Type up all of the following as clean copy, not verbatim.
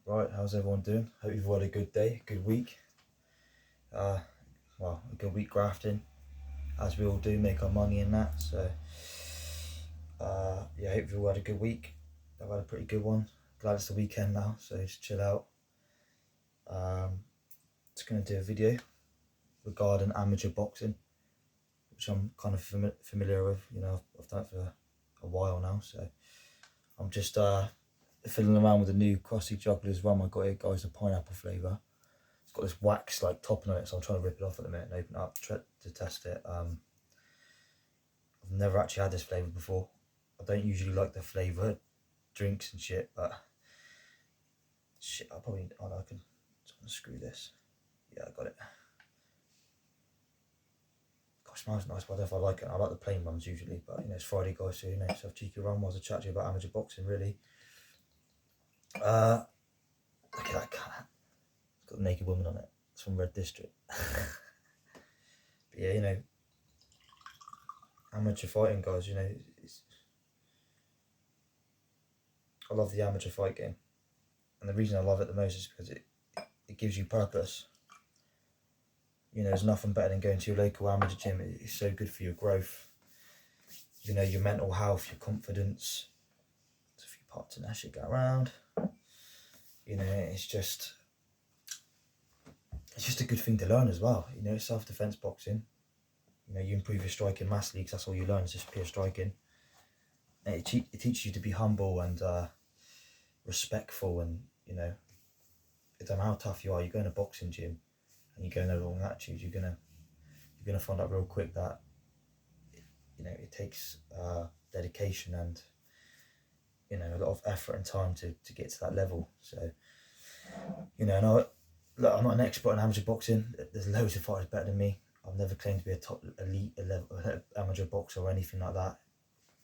Right, how's everyone doing? Hope you've had a good day, good week. A good week grafting, as we all do, make our money in that. So, yeah, hope you've all had a good week. I've had a pretty good one. Glad it's the weekend now, so just chill out. Just gonna do a video regarding amateur boxing, which I'm kind of familiar with. You know, I've done it for a while now, so I'm just fiddling around with the new Crusty Jugglers rum I got here, guys, the pineapple flavour. It's got this wax like topping on it, so I'm trying to rip it off at the minute and open it up to test it. I've never actually had this flavour before. I don't usually like the flavoured drinks and shit, but shit, I can unscrew this. Yeah, I got it. Gosh, smells nice, but I don't know if I like it. I like the plain ones usually, but you know, it's Friday, guys, so you know, so have cheeky rum whilst I chat to you about amateur boxing, really. Look at that cat. It's got a naked woman on it. It's from Red District. But yeah, you know, amateur fighting, guys, you know, I love the amateur fight game, and the reason I love it the most is because it gives you purpose. You know, there's nothing better than going to your local amateur gym. It's so good for your growth, you know, your mental health, your confidence. There's a few parts in that shit go around. You know, it's just a good thing to learn as well. You know, self-defense boxing. You know, you improve your striking massively because that's all you learn is just pure striking. And it teaches you to be humble and respectful, and you know, it doesn't matter how tough you are. You go in a boxing gym and you go in the wrong attitude, you're gonna find out real quick that you know it takes dedication and you know a lot of effort and time to get to that level. So you know, and I'm not an expert in amateur boxing. There's loads of fighters better than me. I've never claimed to be a top elite amateur boxer or anything like that.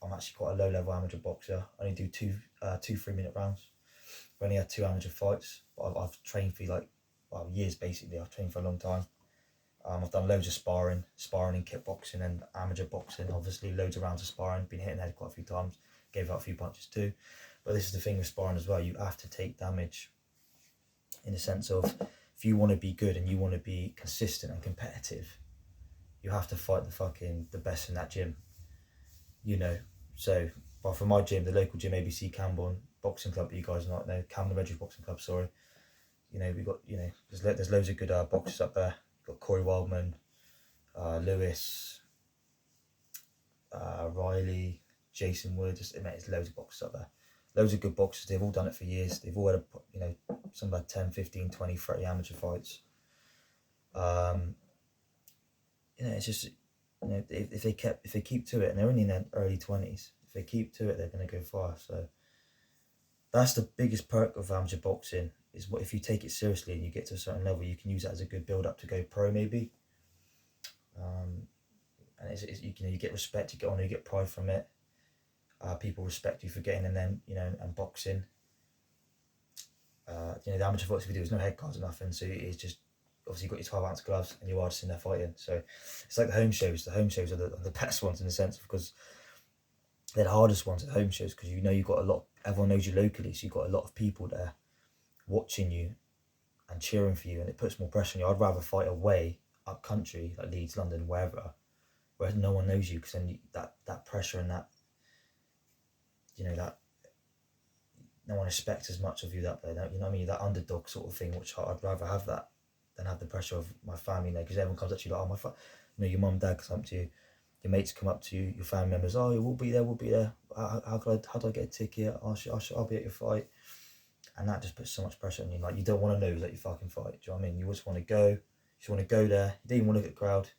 I'm actually quite a low level amateur boxer. I only do two 3-minute rounds. I've only had 2 amateur fights, but I've trained for years basically. I've trained for a long time. I've done loads of sparring in kickboxing and amateur boxing, obviously loads of rounds of sparring, been hit in the head quite a few times, gave out a few punches too. But this is the thing with sparring as well, you have to take damage in the sense of if you want to be good and you want to be consistent and competitive, you have to fight the best in that gym, you know. So, but for my gym, the local gym, ABC Camborne Boxing Club, you guys might know, Camborne Regis Boxing Club, sorry. You know, we've got, you know, there's loads of good boxers up there. You've got Corey Wildman, Lewis, Riley, Jason Wood, there's loads of boxers up there. Loads of good boxers, they've all done it for years. They've all had, you know, some about 10, 15, 20, 30 amateur fights. You know, it's just, you know, if they keep to it, and they're only in their early 20s, if they keep to it, they're going to go far. So that's the biggest perk of amateur boxing, is what if you take it seriously and you get to a certain level, you can use that as a good build up to go pro maybe. And you get respect, you get honour, you get pride from it. People respect you for getting in them, you know, and boxing. You know, the amateur fights we do, there's no head cards or nothing, so it's just, obviously you've got your 12-ounce gloves and you are just in there fighting. So it's like the home shows. The home shows are the best ones in a sense, because they're the hardest ones at home shows, because you know you've got everyone knows you locally, so you've got a lot of people there watching you and cheering for you, and it puts more pressure on you. I'd rather fight away, up country, like Leeds, London, wherever, where no one knows you, because then that pressure and that, you know, that no one expects as much of you that way. You know what I mean? That underdog sort of thing, which I'd rather have that than have the pressure of my family, you know, because everyone comes up to you like, oh, you know, your mum and dad come up to you, your mates come up to you, your family members, oh, we'll be there. How do I get a ticket? I'll be at your fight. And that just puts so much pressure on you. Like, you don't want to lose at your fucking fight. Do you know what I mean? You just want to go. You just want to go there. You don't even want to look at the crowd.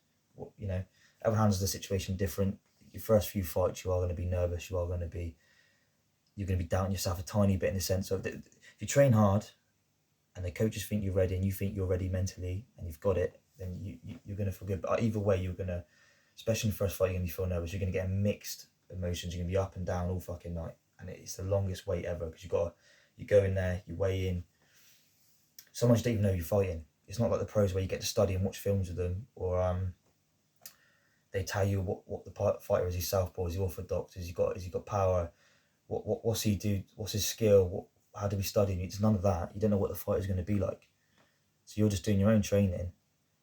You know, everyone handles the situation different. Your first few fights, you are going to be nervous. You're going to be doubting yourself a tiny bit, in the sense of that if you train hard and the coaches think you're ready and you think you're ready mentally and you've got it, then you're going to feel good. But either way, you're going to, especially in the first fight, you're going to feel nervous. You're going to get mixed emotions. You're going to be up and down all fucking night. And it's the longest wait ever, because you go in there, you weigh in. Sometimes you don't even know you're fighting. It's not like the pros where you get to study and watch films with them, or they tell you what the fighter is. He's southpaw, is he orthodox, has he got power, what's he do, what's his skill, how do we study? It's none of that. You don't know what the fight is going to be like. So you're just doing your own training,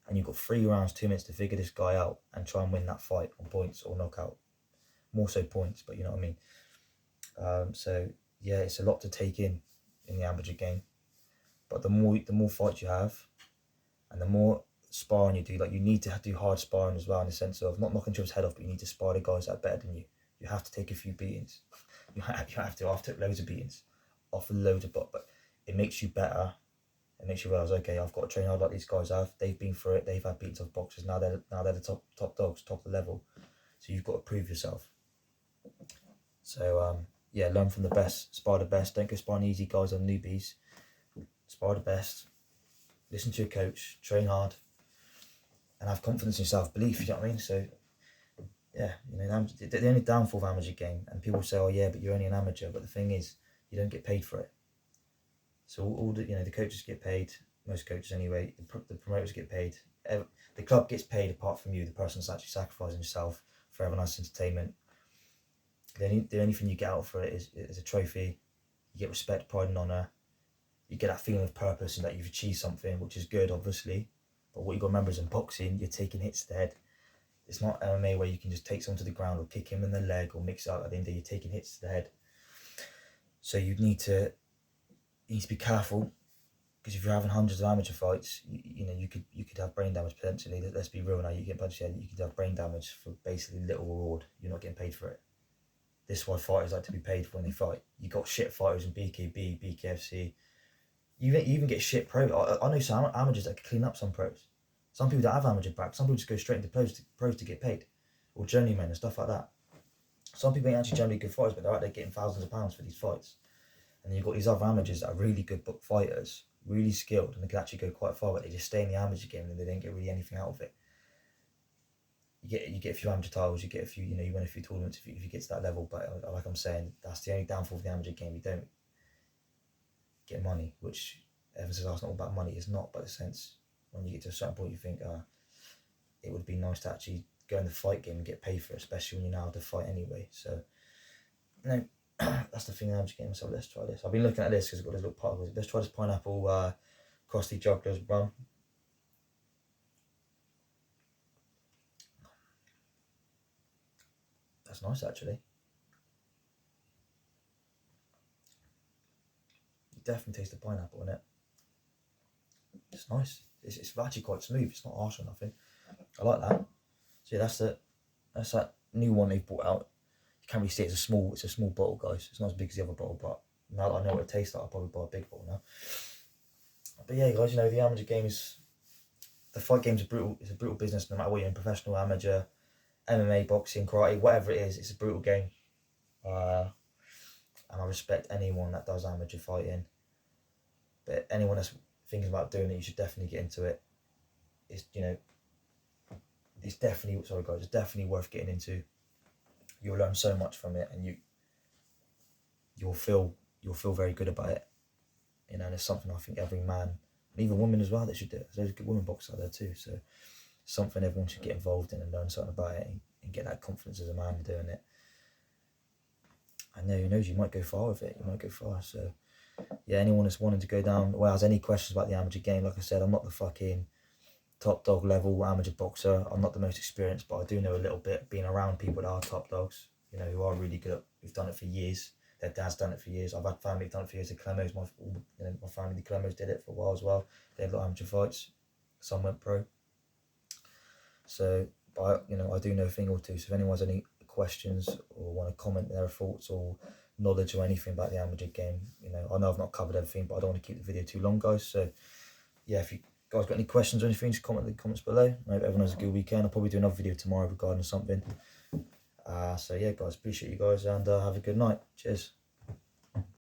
and you've got 3 rounds, 2 minutes to figure this guy out and try and win that fight on points or knockout. More so points, but you know what I mean. So yeah, it's a lot to take in the amateur game. But the more fights you have, and the more sparring you do, like you need to do hard sparring as well, in the sense of not knocking each head off, but you need to spar the guys that are better than you. You have to take a few beatings. You have to. I've took loads of beatings, off loads of, but it makes you better. It makes you realise, okay, I've got to train hard like these guys have. They've been through it. They've had beats off boxers. Now they're the top dogs, top of the level. So you've got to prove yourself. So yeah, learn from the best, spar the best. Don't go sparring easy guys on newbies. Spar the best. Listen to your coach. Train hard. And have confidence in yourself, belief. You know what I mean? So yeah, you know, the only downfall of amateur game, and people say, oh yeah, but you're only an amateur. But the thing is, you don't get paid for it. So all the, you know, the coaches get paid, most coaches anyway, the promoters get paid, the club gets paid apart from you, the person that's actually sacrificing yourself for everyone else's entertainment. The only thing you get out for it is a trophy. You get respect, pride and honour. You get that feeling of purpose and that you've achieved something, which is good, obviously. But what you've got to remember is in boxing, you're taking hits to the head. It's not MMA where you can just take someone to the ground or kick him in the leg or mix it up. At the end of the day, you're taking hits to the head. So you need to be careful, because if you're having hundreds of amateur fights, you know, you could have brain damage potentially. Let's be real now. You get punched, you could have brain damage for basically little reward. You're not getting paid for it. This is why fighters like to be paid for when they fight. You got shit fighters in BKB, BKFC. You even get shit pro. I know some amateurs that can clean up some pros. Some people don't have amateur back. Some people just go straight into pros to get paid, or journeymen and stuff like that. Some people ain't actually generally good fighters, but they're out there getting thousands of pounds for these fights. And then you've got these other amateurs that are really good fighters, really skilled, and they can actually go quite far, but they just stay in the amateur game and they don't get really anything out of it. You get a few amateur titles, you get a few, you know, you win a few tournaments if you get to that level, but like I'm saying, that's the only downfall of the amateur game. You don't get money, which everyone says, oh, it's not all about money. It's not, but in a sense, when you get to a certain point, you think, it would be nice to actually go in the fight game and get paid for it, especially when you know how to fight anyway. So, you know, that's the thing I'm just getting myself. Let's try this. I've been looking at this because I've got this little part of it. Let's try this pineapple crusty juggler's rum. That's nice, actually. You definitely taste the pineapple in it. It's nice. It's actually quite smooth. It's not harsh or nothing. I like that. So yeah, that's that new one they've brought out. You can't really see it's a small bottle, guys. It's not as big as the other bottle, but now that I know what it tastes like, I'll probably buy a big bottle now. But yeah, guys, you know, the amateur game the fight game's it's a brutal business, no matter what you're in, professional, amateur, MMA, boxing, karate, whatever it is, it's a brutal game. And I respect anyone that does amateur fighting. But anyone that's thinking about doing it, you should definitely get into it. It's, you know, it's definitely worth getting into. You'll learn so much from it, and you'll feel very good about it. You know, and it's something I think every man, and even women as well, they should do it. There's good women boxers out there too, so it's something everyone should get involved in and learn something about it and get that confidence as a man doing it. And who knows, you might go far with it. You might go far. So yeah, anyone that's wanting to go down, well, has any questions about the amateur game, like I said, I'm not the fucking top dog level amateur boxer. I'm not the most experienced, but I do know a little bit, being around people that are top dogs, you know, who are really good, who've done it for years. Their dad's done it for years. I've had family who've done it for years. The Clemos, my family, the Clemos did it for a while as well. They had a lot of amateur fights. Some went pro. So, but you know, I do know a thing or two. So if anyone's any questions or want to comment their thoughts or knowledge or anything about the amateur game, you know I've not covered everything, but I don't want to keep the video too long, guys. So yeah, if you guys got any questions or anything, just comment in the comments below. I hope everyone has a good weekend. I'll probably do another video tomorrow regarding something. So yeah, guys, appreciate you guys, and have a good night. Cheers.